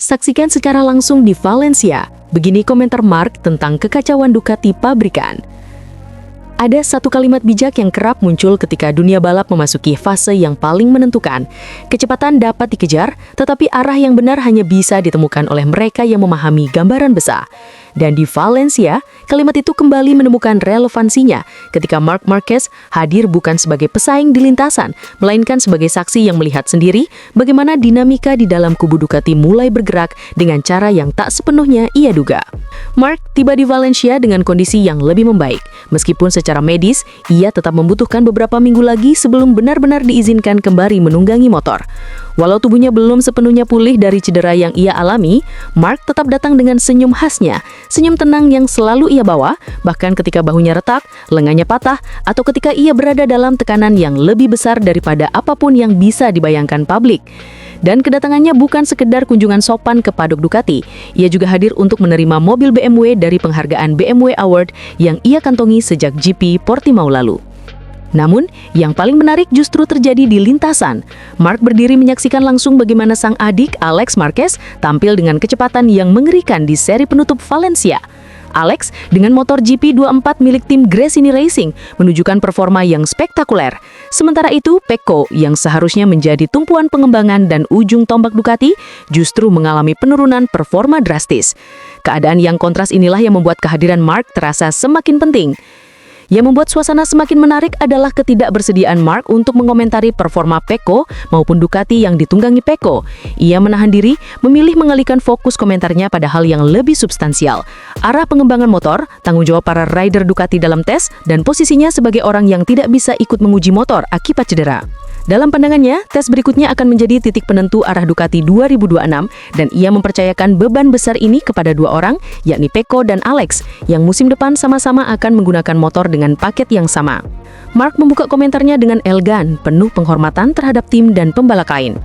Saksikan secara langsung di Valencia. Begini komentar Marc tentang kekacauan Ducati pabrikan. Ada satu kalimat bijak yang kerap muncul ketika dunia balap memasuki fase yang paling menentukan. Kecepatan dapat dikejar, tetapi arah yang benar hanya bisa ditemukan oleh mereka yang memahami gambaran besar. Dan di Valencia, kalimat itu kembali menemukan relevansinya ketika Marc Marquez hadir bukan sebagai pesaing di lintasan, melainkan sebagai saksi yang melihat sendiri bagaimana dinamika di dalam kubu Ducati mulai bergerak dengan cara yang tak sepenuhnya ia duga. Marc tiba di Valencia dengan kondisi yang lebih membaik. Meskipun secara medis, ia tetap membutuhkan beberapa minggu lagi sebelum benar-benar diizinkan kembali menunggangi motor. Walau tubuhnya belum sepenuhnya pulih dari cedera yang ia alami, Marc tetap datang dengan senyum khasnya, senyum tenang yang selalu ia bawa, bahkan ketika bahunya retak, lengannya patah, atau ketika ia berada dalam tekanan yang lebih besar daripada apapun yang bisa dibayangkan publik. Dan kedatangannya bukan sekedar kunjungan sopan ke paddock Ducati, ia juga hadir untuk menerima mobil BMW dari penghargaan BMW Award yang ia kantongi sejak GP Portimao lalu. Namun, yang paling menarik justru terjadi di lintasan. Marc berdiri menyaksikan langsung bagaimana sang adik Alex Marquez tampil dengan kecepatan yang mengerikan di seri penutup Valencia. Alex dengan motor GP24 milik tim Gresini Racing menunjukkan performa yang spektakuler. Sementara itu, Pecco yang seharusnya menjadi tumpuan pengembangan dan ujung tombak Ducati justru mengalami penurunan performa drastis. Keadaan yang kontras inilah yang membuat kehadiran Marc terasa semakin penting. Yang membuat suasana semakin menarik adalah ketidakbersediaan Marc untuk mengomentari performa Pecco maupun Ducati yang ditunggangi Pecco. Ia menahan diri, memilih mengalihkan fokus komentarnya pada hal yang lebih substansial. Arah pengembangan motor, tanggung jawab para rider Ducati dalam tes, dan posisinya sebagai orang yang tidak bisa ikut menguji motor akibat cedera. Dalam pandangannya, tes berikutnya akan menjadi titik penentu arah Ducati 2026 dan ia mempercayakan beban besar ini kepada dua orang, yakni Pecco dan Alex, yang musim depan sama-sama akan menggunakan motor dengan paket yang sama. Marc membuka komentarnya dengan elegan, penuh penghormatan terhadap tim dan pembalap lain.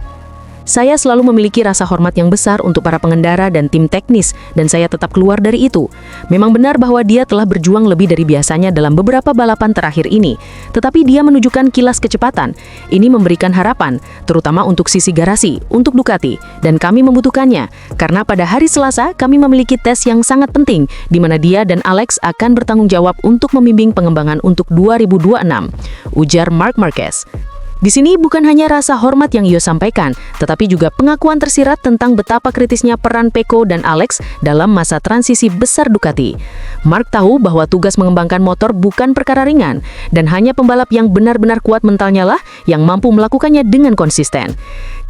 Saya selalu memiliki rasa hormat yang besar untuk para pengendara dan tim teknis, dan saya tetap keluar dari itu. Memang benar bahwa dia telah berjuang lebih dari biasanya dalam beberapa balapan terakhir ini, tetapi dia menunjukkan kilas kecepatan. Ini memberikan harapan, terutama untuk sisi garasi, untuk Ducati, dan kami membutuhkannya, karena pada hari Selasa kami memiliki tes yang sangat penting, di mana dia dan Alex akan bertanggung jawab untuk membimbing pengembangan untuk 2026, ujar Marc Marquez. Di sini bukan hanya rasa hormat yang ia sampaikan, tetapi juga pengakuan tersirat tentang betapa kritisnya peran Pecco dan Alex dalam masa transisi besar Ducati. Marc tahu bahwa tugas mengembangkan motor bukan perkara ringan, dan hanya pembalap yang benar-benar kuat mentalnya lah yang mampu melakukannya dengan konsisten.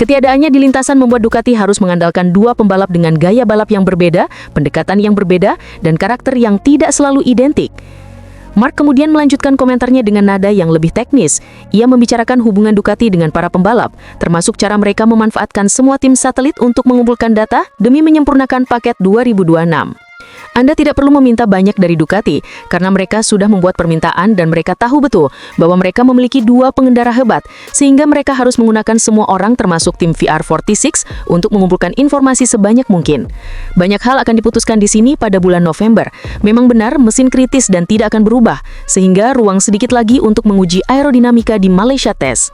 Ketiadaannya di lintasan membuat Ducati harus mengandalkan dua pembalap dengan gaya balap yang berbeda, pendekatan yang berbeda, dan karakter yang tidak selalu identik. Marc kemudian melanjutkan komentarnya dengan nada yang lebih teknis. Ia membicarakan hubungan Ducati dengan para pembalap, termasuk cara mereka memanfaatkan semua tim satelit untuk mengumpulkan data demi menyempurnakan paket 2026. Anda tidak perlu meminta banyak dari Ducati, karena mereka sudah membuat permintaan dan mereka tahu betul bahwa mereka memiliki dua pengendara hebat, sehingga mereka harus menggunakan semua orang termasuk tim VR46 untuk mengumpulkan informasi sebanyak mungkin. Banyak hal akan diputuskan di sini pada bulan November. Memang benar mesin kritis dan tidak akan berubah, sehingga ruang sedikit lagi untuk menguji aerodinamika di Malaysia Test.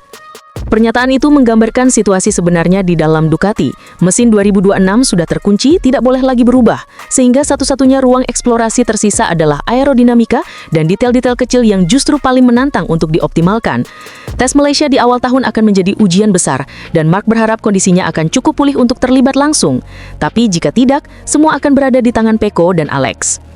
Pernyataan itu menggambarkan situasi sebenarnya di dalam Ducati. Mesin 2026 sudah terkunci, tidak boleh lagi berubah, sehingga satu-satunya ruang eksplorasi tersisa adalah aerodinamika dan detail-detail kecil yang justru paling menantang untuk dioptimalkan. Tes Malaysia di awal tahun akan menjadi ujian besar, dan Marc berharap kondisinya akan cukup pulih untuk terlibat langsung. Tapi jika tidak, semua akan berada di tangan Pecco dan Alex.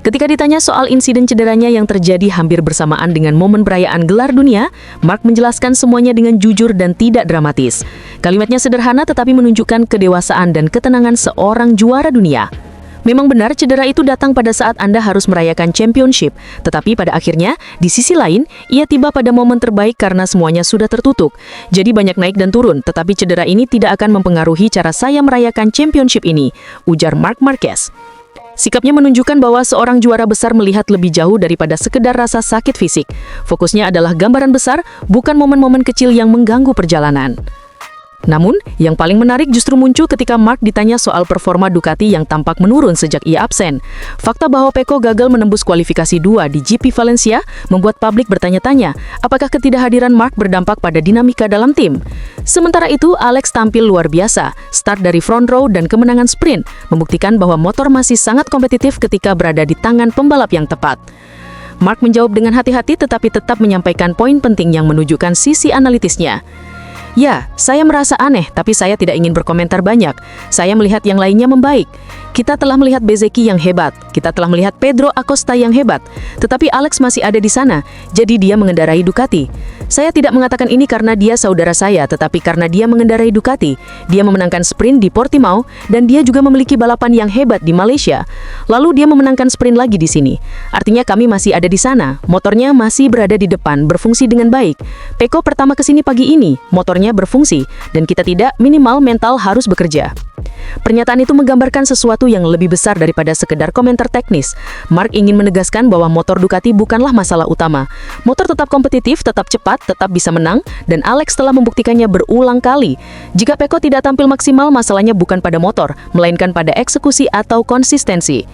Ketika ditanya soal insiden cederanya yang terjadi hampir bersamaan dengan momen perayaan gelar dunia, Marc menjelaskan semuanya dengan jujur dan tidak dramatis. Kalimatnya sederhana tetapi menunjukkan kedewasaan dan ketenangan seorang juara dunia. Memang benar cedera itu datang pada saat Anda harus merayakan championship, tetapi pada akhirnya, di sisi lain, ia tiba pada momen terbaik karena semuanya sudah tertutup. Jadi banyak naik dan turun, tetapi cedera ini tidak akan mempengaruhi cara saya merayakan championship ini, ujar Marc Marquez. Sikapnya menunjukkan bahwa seorang juara besar melihat lebih jauh daripada sekedar rasa sakit fisik. Fokusnya adalah gambaran besar, bukan momen-momen kecil yang mengganggu perjalanan. Namun, yang paling menarik justru muncul ketika Mark ditanya soal performa Ducati yang tampak menurun sejak ia absen. Fakta bahwa Pecco gagal menembus kualifikasi 2 di GP Valencia membuat publik bertanya-tanya, apakah ketidakhadiran Mark berdampak pada dinamika dalam tim? Sementara itu, Alex tampil luar biasa, start dari front row dan kemenangan sprint, membuktikan bahwa motor masih sangat kompetitif ketika berada di tangan pembalap yang tepat. Mark menjawab dengan hati-hati tetapi tetap menyampaikan poin penting yang menunjukkan sisi analitisnya. Ya, saya merasa aneh, tapi saya tidak ingin berkomentar banyak. Saya melihat yang lainnya membaik. Kita telah melihat Bezzecchi yang hebat, kita telah melihat Pedro Acosta yang hebat, tetapi Alex masih ada di sana, jadi dia mengendarai Ducati. Saya tidak mengatakan ini karena dia saudara saya, tetapi karena dia mengendarai Ducati. Dia memenangkan sprint di Portimao, dan dia juga memiliki balapan yang hebat di Malaysia. Lalu dia memenangkan sprint lagi di sini. Artinya kami masih ada di sana, motornya masih berada di depan, berfungsi dengan baik. Pecco pertama ke sini pagi ini, motornya berfungsi, dan kita tidak, minimal mental harus bekerja. Pernyataan itu menggambarkan sesuatu yang lebih besar daripada sekedar komentar teknis. Mark ingin menegaskan bahwa motor Ducati bukanlah masalah utama. Motor tetap kompetitif, tetap cepat, tetap bisa menang, dan Alex telah membuktikannya berulang kali. Jika Pecco tidak tampil maksimal, masalahnya bukan pada motor, melainkan pada eksekusi atau konsistensi.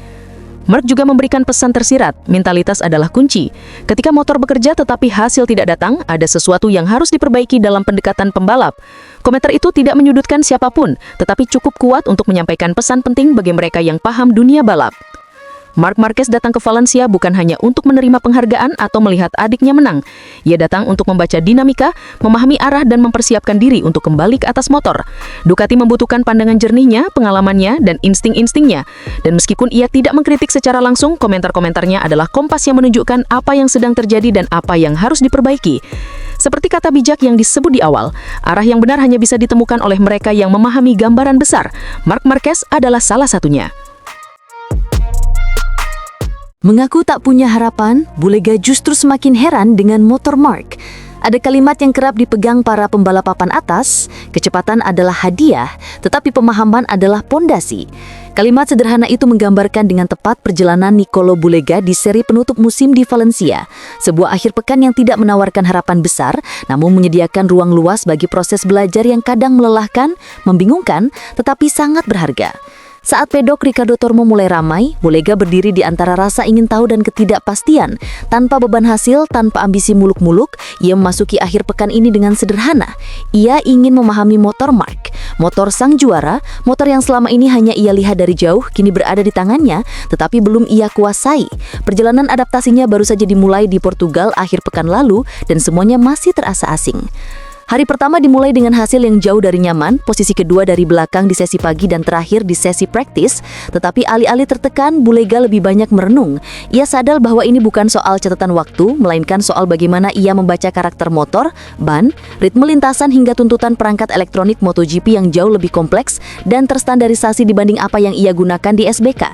Mark juga memberikan pesan tersirat, mentalitas adalah kunci. Ketika motor bekerja tetapi hasil tidak datang, ada sesuatu yang harus diperbaiki dalam pendekatan pembalap. Komentar itu tidak menyudutkan siapapun, tetapi cukup kuat untuk menyampaikan pesan penting bagi mereka yang paham dunia balap. Marc Marquez datang ke Valencia bukan hanya untuk menerima penghargaan atau melihat adiknya menang. Ia datang untuk membaca dinamika, memahami arah dan mempersiapkan diri untuk kembali ke atas motor. Ducati membutuhkan pandangan jernihnya, pengalamannya, dan insting-instingnya. Dan meskipun ia tidak mengkritik secara langsung, komentar-komentarnya adalah kompas yang menunjukkan apa yang sedang terjadi dan apa yang harus diperbaiki. Seperti kata bijak yang disebut di awal, arah yang benar hanya bisa ditemukan oleh mereka yang memahami gambaran besar. Marc Marquez adalah salah satunya. Mengaku tak punya harapan, Bulega justru semakin heran dengan motor Mark. Ada kalimat yang kerap dipegang para pembalap papan atas, kecepatan adalah hadiah, tetapi pemahaman adalah pondasi. Kalimat sederhana itu menggambarkan dengan tepat perjalanan Nicolo Bulega di seri penutup musim di Valencia. Sebuah akhir pekan yang tidak menawarkan harapan besar, namun menyediakan ruang luas bagi proses belajar yang kadang melelahkan, membingungkan, tetapi sangat berharga. Saat pedok Ricardo Tormo mulai ramai, Bulega berdiri di antara rasa ingin tahu dan ketidakpastian. Tanpa beban hasil, tanpa ambisi muluk-muluk, ia memasuki akhir pekan ini dengan sederhana. Ia ingin memahami motor Mark, motor sang juara, motor yang selama ini hanya ia lihat dari jauh, kini berada di tangannya, tetapi belum ia kuasai. Perjalanan adaptasinya baru saja dimulai di Portugal akhir pekan lalu, dan semuanya masih terasa asing. Hari pertama dimulai dengan hasil yang jauh dari nyaman, posisi kedua dari belakang di sesi pagi dan terakhir di sesi praktis, tetapi alih-alih tertekan, Bulega lebih banyak merenung. Ia sadar bahwa ini bukan soal catatan waktu, melainkan soal bagaimana ia membaca karakter motor, ban, ritme lintasan hingga tuntutan perangkat elektronik MotoGP yang jauh lebih kompleks dan terstandarisasi dibanding apa yang ia gunakan di SBK.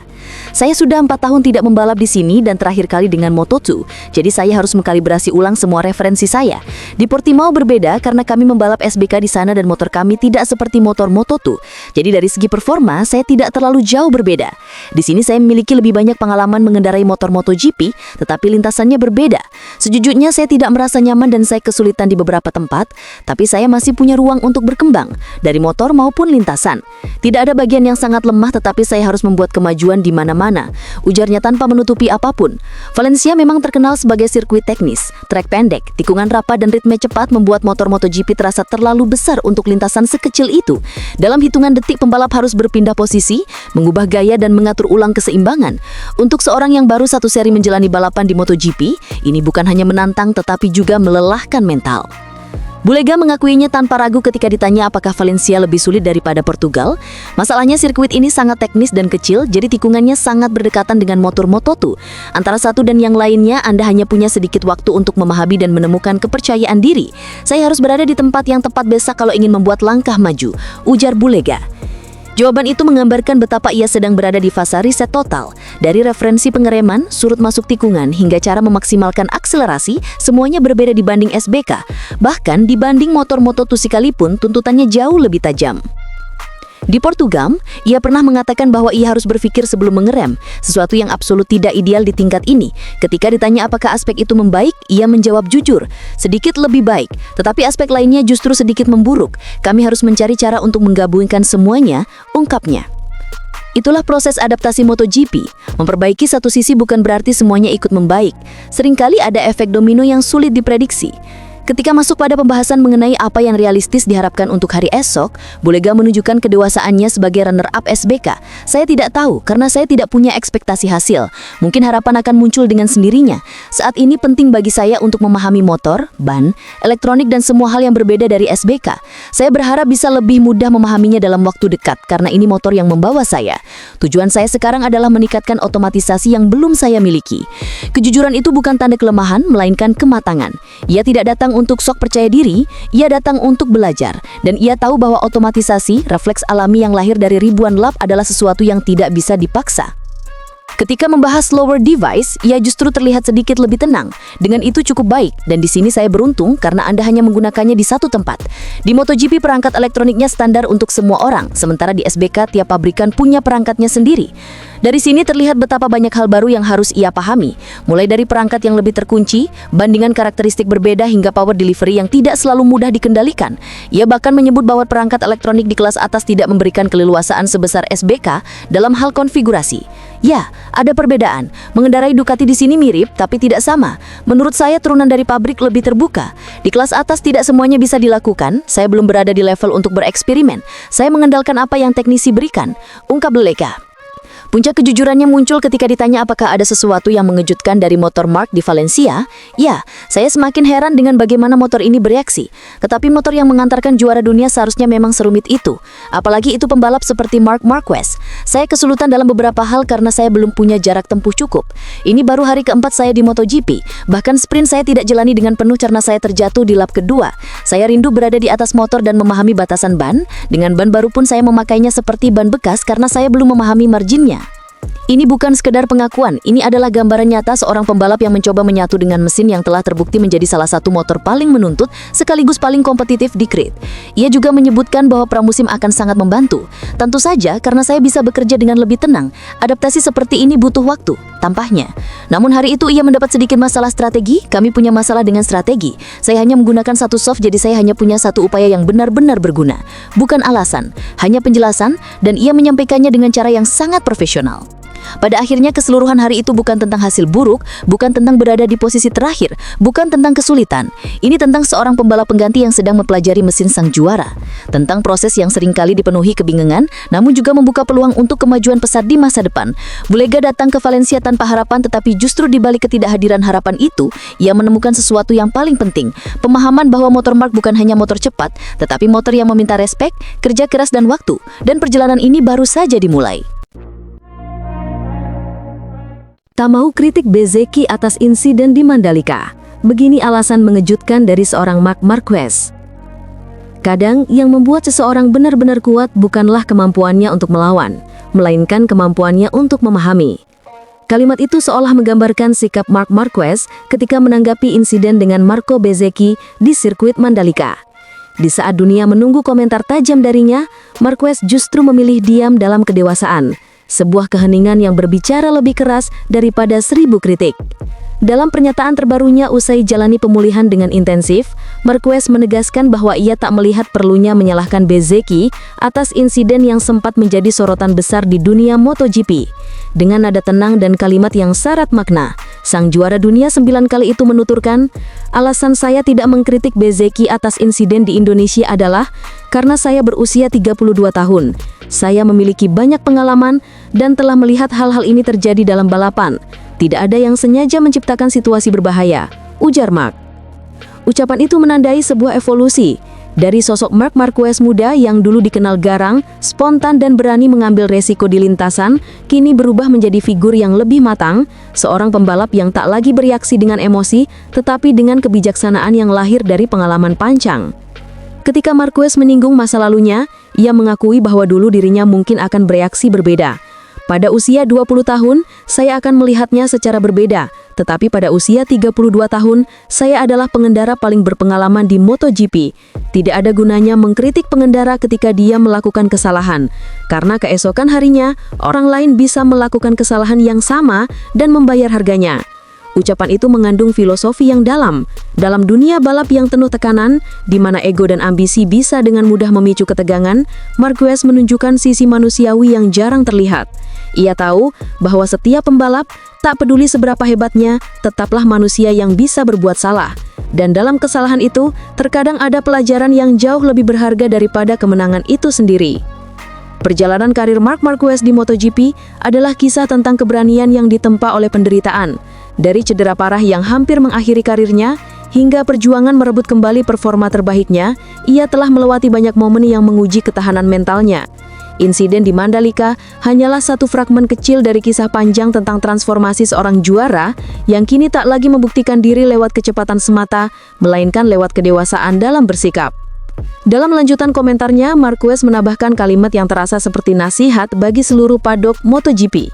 Saya sudah 4 tahun tidak membalap di sini dan terakhir kali dengan Moto2, jadi saya harus mengkalibrasi ulang semua referensi saya. Di Portimao berbeda karena kami membalap SBK di sana dan motor kami tidak seperti motor Moto2. Jadi dari segi performa, saya tidak terlalu jauh berbeda. Di sini saya memiliki lebih banyak pengalaman mengendarai motor MotoGP, tetapi lintasannya berbeda. Sejujurnya saya tidak merasa nyaman dan saya kesulitan di beberapa tempat, tapi saya masih punya ruang untuk berkembang, dari motor maupun lintasan. Tidak ada bagian yang sangat lemah, tetapi saya harus membuat kemajuan di mana-mana, ujarnya tanpa menutupi apapun. Valencia memang terkenal sebagai sirkuit teknis, trek pendek, tikungan rapat dan ritme cepat membuat motor MotoGP terasa terlalu besar untuk lintasan sekecil itu. Dalam hitungan detik pembalap harus berpindah posisi, mengubah gaya dan mengatur ulang keseimbangan. Untuk seorang yang baru satu seri menjalani balapan di MotoGP, ini bukan hanya menantang tetapi juga melelahkan mental. Bulega mengakuinya tanpa ragu ketika ditanya apakah Valencia lebih sulit daripada Portugal. Masalahnya sirkuit ini sangat teknis dan kecil, jadi tikungannya sangat berdekatan dengan motor Moto2. Antara satu dan yang lainnya, Anda hanya punya sedikit waktu untuk memahami dan menemukan kepercayaan diri. Saya harus berada di tempat yang tepat besok kalau ingin membuat langkah maju, ujar Bulega. Jawaban itu menggambarkan betapa ia sedang berada di fase riset total. Dari referensi pengereman, surut masuk tikungan, hingga cara memaksimalkan akselerasi, semuanya berbeda dibanding SBK. Bahkan dibanding motor Moto2 sekalipun, tuntutannya jauh lebih tajam. Di Portugal, ia pernah mengatakan bahwa ia harus berpikir sebelum mengerem, sesuatu yang absolut tidak ideal di tingkat ini. Ketika ditanya apakah aspek itu membaik, ia menjawab jujur, sedikit lebih baik, tetapi aspek lainnya justru sedikit memburuk. Kami harus mencari cara untuk menggabungkan semuanya, ungkapnya. Itulah proses adaptasi MotoGP. Memperbaiki satu sisi bukan berarti semuanya ikut membaik. Seringkali ada efek domino yang sulit diprediksi. Ketika masuk pada pembahasan mengenai apa yang realistis diharapkan untuk hari esok, Bulega menunjukkan kedewasaannya sebagai runner-up SBK. Saya tidak tahu karena saya tidak punya ekspektasi hasil. Mungkin harapan akan muncul dengan sendirinya. Saat ini penting bagi saya untuk memahami motor, ban, elektronik dan semua hal yang berbeda dari SBK. Saya berharap bisa lebih mudah memahaminya dalam waktu dekat karena ini motor yang membawa saya. Tujuan saya sekarang adalah meningkatkan otomatisasi yang belum saya miliki. Kejujuran itu bukan tanda kelemahan, melainkan kematangan. Ia tidak datang untuk sok percaya diri, ia datang untuk belajar. Dan ia tahu bahwa otomatisasi, refleks alami yang lahir dari ribuan lap adalah sesuatu yang tidak bisa dipaksa. Ketika membahas slower device, ia justru terlihat sedikit lebih tenang. Dengan itu cukup baik, dan di sini saya beruntung karena Anda hanya menggunakannya di satu tempat. Di MotoGP perangkat elektroniknya standar untuk semua orang, sementara di SBK tiap pabrikan punya perangkatnya sendiri. Dari sini terlihat betapa banyak hal baru yang harus ia pahami, mulai dari perangkat yang lebih terkunci, bandingan karakteristik berbeda hingga power delivery yang tidak selalu mudah dikendalikan. Ia bahkan menyebut bahwa perangkat elektronik di kelas atas tidak memberikan keleluasaan sebesar SBK dalam hal konfigurasi. Ya, ada perbedaan. Mengendarai Ducati di sini mirip, tapi tidak sama. Menurut saya turunan dari pabrik lebih terbuka. Di kelas atas tidak semuanya bisa dilakukan. Saya belum berada di level untuk bereksperimen. Saya mengandalkan apa yang teknisi berikan, ungkap Bulega. Puncak kejujurannya muncul ketika ditanya apakah ada sesuatu yang mengejutkan dari motor Marc di Valencia. Ya, saya semakin heran dengan bagaimana motor ini bereaksi. Tetapi motor yang mengantarkan juara dunia seharusnya memang serumit itu. Apalagi itu pembalap seperti Marc Marquez. Saya kesulitan dalam beberapa hal karena saya belum punya jarak tempuh cukup. Ini baru hari keempat saya di MotoGP. Bahkan sprint saya tidak jalani dengan penuh karena saya terjatuh di lap kedua. Saya rindu berada di atas motor dan memahami batasan ban. Dengan ban baru pun saya memakainya seperti ban bekas karena saya belum memahami marginnya. Ini bukan sekedar pengakuan, ini adalah gambaran nyata seorang pembalap yang mencoba menyatu dengan mesin yang telah terbukti menjadi salah satu motor paling menuntut sekaligus paling kompetitif di grid. Ia juga menyebutkan bahwa pramusim akan sangat membantu. Tentu saja karena saya bisa bekerja dengan lebih tenang. Adaptasi seperti ini butuh waktu, tampaknya. Namun hari itu ia mendapat sedikit masalah strategi, kami punya masalah dengan strategi. Saya hanya menggunakan satu soft jadi saya hanya punya satu upaya yang benar-benar berguna. Bukan alasan, hanya penjelasan dan ia menyampaikannya dengan cara yang sangat profesional. Pada akhirnya keseluruhan hari itu bukan tentang hasil buruk, bukan tentang berada di posisi terakhir, bukan tentang kesulitan. Ini tentang seorang pembalap pengganti yang sedang mempelajari mesin sang juara. Tentang proses yang seringkali dipenuhi kebingungan, namun juga membuka peluang untuk kemajuan pesat di masa depan. Bulega datang ke Valencia tanpa harapan, tetapi justru di balik ketidakhadiran harapan itu, ia menemukan sesuatu yang paling penting. Pemahaman bahwa motor Marc bukan hanya motor cepat, tetapi motor yang meminta respek, kerja keras dan waktu. Dan perjalanan ini baru saja dimulai. Tak mau kritik Bezzecchi atas insiden di Mandalika. Begini alasan mengejutkan dari seorang Marc Marquez. Kadang yang membuat seseorang benar-benar kuat bukanlah kemampuannya untuk melawan, melainkan kemampuannya untuk memahami. Kalimat itu seolah menggambarkan sikap Marc Marquez ketika menanggapi insiden dengan Marco Bezzecchi di sirkuit Mandalika. Di saat dunia menunggu komentar tajam darinya, Marquez justru memilih diam dalam kedewasaan. Sebuah keheningan yang berbicara lebih keras daripada 1000 kritik. Dalam pernyataan terbarunya usai jalani pemulihan dengan intensif, Marquez menegaskan bahwa ia tak melihat perlunya menyalahkan Bezzecchi atas insiden yang sempat menjadi sorotan besar di dunia MotoGP. Dengan nada tenang dan kalimat yang syarat makna, sang juara dunia 9 kali itu menuturkan, "Alasan saya tidak mengkritik Bezzecchi atas insiden di Indonesia adalah karena saya berusia 32 tahun. Saya memiliki banyak pengalaman dan telah melihat hal-hal ini terjadi dalam balapan. Tidak ada yang sengaja menciptakan situasi berbahaya," ujar Marc. Ucapan itu menandai sebuah evolusi. Dari sosok Marc Marquez muda yang dulu dikenal garang, spontan dan berani mengambil resiko di lintasan, kini berubah menjadi figur yang lebih matang, seorang pembalap yang tak lagi bereaksi dengan emosi, tetapi dengan kebijaksanaan yang lahir dari pengalaman panjang. Ketika Marquez menyinggung masa lalunya, ia mengakui bahwa dulu dirinya mungkin akan bereaksi berbeda. Pada usia 20 tahun, saya akan melihatnya secara berbeda. Tetapi pada usia 32 tahun, saya adalah pengendara paling berpengalaman di MotoGP. Tidak ada gunanya mengkritik pengendara ketika dia melakukan kesalahan. Karena keesokan harinya, orang lain bisa melakukan kesalahan yang sama dan membayar harganya. Ucapan itu mengandung filosofi yang dalam. Dalam dunia balap yang penuh tekanan, di mana ego dan ambisi bisa dengan mudah memicu ketegangan, Marquez menunjukkan sisi manusiawi yang jarang terlihat. Ia tahu bahwa setiap pembalap, tak peduli seberapa hebatnya, tetaplah manusia yang bisa berbuat salah. Dan dalam kesalahan itu, terkadang ada pelajaran yang jauh lebih berharga daripada kemenangan itu sendiri. Perjalanan karir Marc Marquez di MotoGP adalah kisah tentang keberanian yang ditempa oleh penderitaan. Dari cedera parah yang hampir mengakhiri karirnya, hingga perjuangan merebut kembali performa terbaiknya, ia telah melewati banyak momen yang menguji ketahanan mentalnya. Insiden di Mandalika hanyalah satu fragmen kecil dari kisah panjang tentang transformasi seorang juara yang kini tak lagi membuktikan diri lewat kecepatan semata, melainkan lewat kedewasaan dalam bersikap. Dalam lanjutan komentarnya, Marquez menambahkan kalimat yang terasa seperti nasihat bagi seluruh padok MotoGP.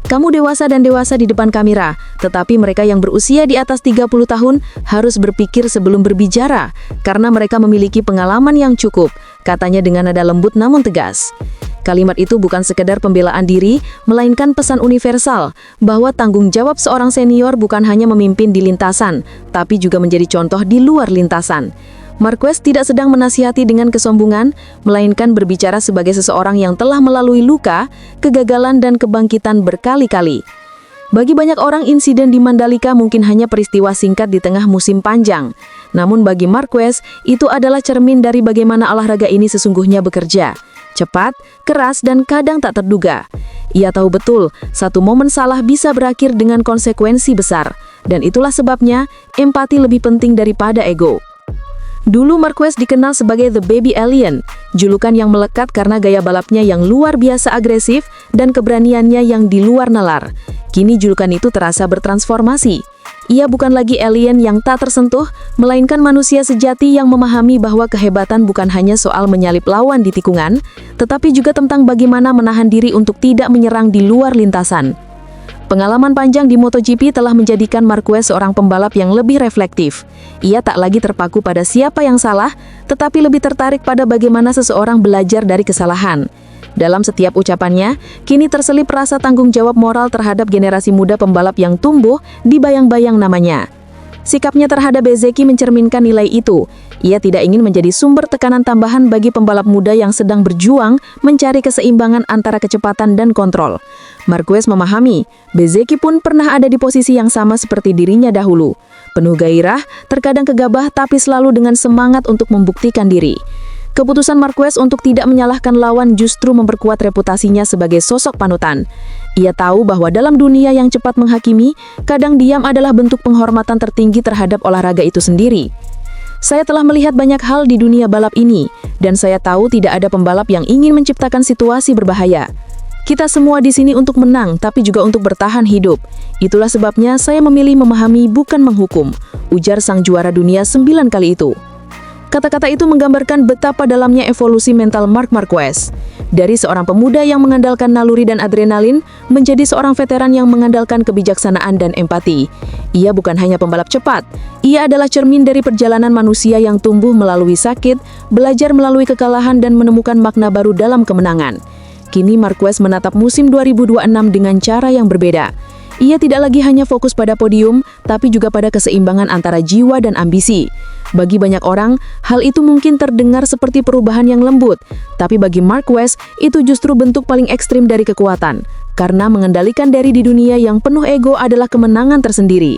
Kamu dewasa dan dewasa di depan kamera, tetapi mereka yang berusia di atas 30 tahun harus berpikir sebelum berbicara, karena mereka memiliki pengalaman yang cukup, katanya dengan nada lembut namun tegas. Kalimat itu bukan sekedar pembelaan diri, melainkan pesan universal, bahwa tanggung jawab seorang senior bukan hanya memimpin di lintasan, tapi juga menjadi contoh di luar lintasan. Marquez tidak sedang menasihati dengan kesombongan, melainkan berbicara sebagai seseorang yang telah melalui luka, kegagalan dan kebangkitan berkali-kali. Bagi banyak orang, insiden di Mandalika mungkin hanya peristiwa singkat di tengah musim panjang. Namun bagi Marquez, itu adalah cermin dari bagaimana olahraga ini sesungguhnya bekerja. Cepat, keras, dan kadang tak terduga. Ia tahu betul, satu momen salah bisa berakhir dengan konsekuensi besar. Dan itulah sebabnya, empati lebih penting daripada ego. Dulu Marquez dikenal sebagai The Baby Alien, julukan yang melekat karena gaya balapnya yang luar biasa agresif dan keberaniannya yang di luar nalar. Kini julukan itu terasa bertransformasi. Ia bukan lagi alien yang tak tersentuh, melainkan manusia sejati yang memahami bahwa kehebatan bukan hanya soal menyalip lawan di tikungan, tetapi juga tentang bagaimana menahan diri untuk tidak menyerang di luar lintasan. Pengalaman panjang di MotoGP telah menjadikan Marquez seorang pembalap yang lebih reflektif. Ia tak lagi terpaku pada siapa yang salah, tetapi lebih tertarik pada bagaimana seseorang belajar dari kesalahan. Dalam setiap ucapannya, kini terselip rasa tanggung jawab moral terhadap generasi muda pembalap yang tumbuh dibayang-bayang namanya. Sikapnya terhadap Bezzecchi mencerminkan nilai itu. Ia tidak ingin menjadi sumber tekanan tambahan bagi pembalap muda yang sedang berjuang mencari keseimbangan antara kecepatan dan kontrol. Marquez memahami, Bezzecchi pun pernah ada di posisi yang sama seperti dirinya dahulu. Penuh gairah, terkadang gegabah, tapi selalu dengan semangat untuk membuktikan diri. Keputusan Marquez untuk tidak menyalahkan lawan justru memperkuat reputasinya sebagai sosok panutan. Ia tahu bahwa dalam dunia yang cepat menghakimi, kadang diam adalah bentuk penghormatan tertinggi terhadap olahraga itu sendiri. Saya telah melihat banyak hal di dunia balap ini, dan saya tahu tidak ada pembalap yang ingin menciptakan situasi berbahaya. Kita semua di sini untuk menang, tapi juga untuk bertahan hidup. Itulah sebabnya saya memilih memahami bukan menghukum, ujar sang juara dunia 9 kali itu. Kata-kata itu menggambarkan betapa dalamnya evolusi mental Marc Marquez. Dari seorang pemuda yang mengandalkan naluri dan adrenalin, menjadi seorang veteran yang mengandalkan kebijaksanaan dan empati. Ia bukan hanya pembalap cepat, ia adalah cermin dari perjalanan manusia yang tumbuh melalui sakit, belajar melalui kekalahan dan menemukan makna baru dalam kemenangan. Kini Marquez menatap musim 2026 dengan cara yang berbeda. Ia tidak lagi hanya fokus pada podium, tapi juga pada keseimbangan antara jiwa dan ambisi. Bagi banyak orang, hal itu mungkin terdengar seperti perubahan yang lembut, tapi bagi Marquez, itu justru bentuk paling ekstrim dari kekuatan, karena mengendalikan diri di dunia yang penuh ego adalah kemenangan tersendiri.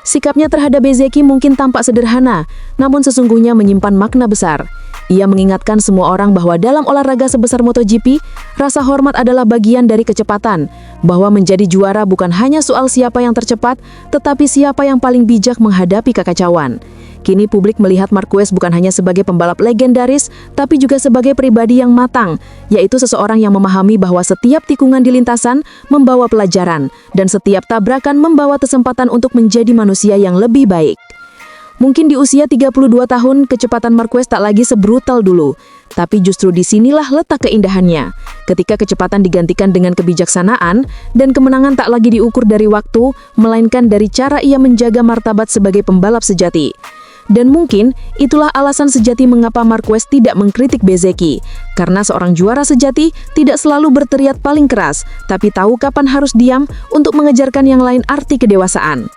Sikapnya terhadap Bezzecchi mungkin tampak sederhana, namun sesungguhnya menyimpan makna besar. Ia mengingatkan semua orang bahwa dalam olahraga sebesar MotoGP, rasa hormat adalah bagian dari kecepatan, bahwa menjadi juara bukan hanya soal siapa yang tercepat, tetapi siapa yang paling bijak menghadapi kekacauan. Kini publik melihat Marquez bukan hanya sebagai pembalap legendaris, tapi juga sebagai pribadi yang matang, yaitu seseorang yang memahami bahwa setiap tikungan di lintasan membawa pelajaran, dan setiap tabrakan membawa kesempatan untuk menjadi manusia yang lebih baik. Mungkin di usia 32 tahun, kecepatan Marquez tak lagi sebrutal dulu. Tapi justru disinilah letak keindahannya. Ketika kecepatan digantikan dengan kebijaksanaan, dan kemenangan tak lagi diukur dari waktu, melainkan dari cara ia menjaga martabat sebagai pembalap sejati. Dan mungkin itulah alasan sejati mengapa Marquez tidak mengkritik Bezzecchi. Karena seorang juara sejati tidak selalu berteriak paling keras, tapi tahu kapan harus diam untuk mengejarkan yang lain arti kedewasaan.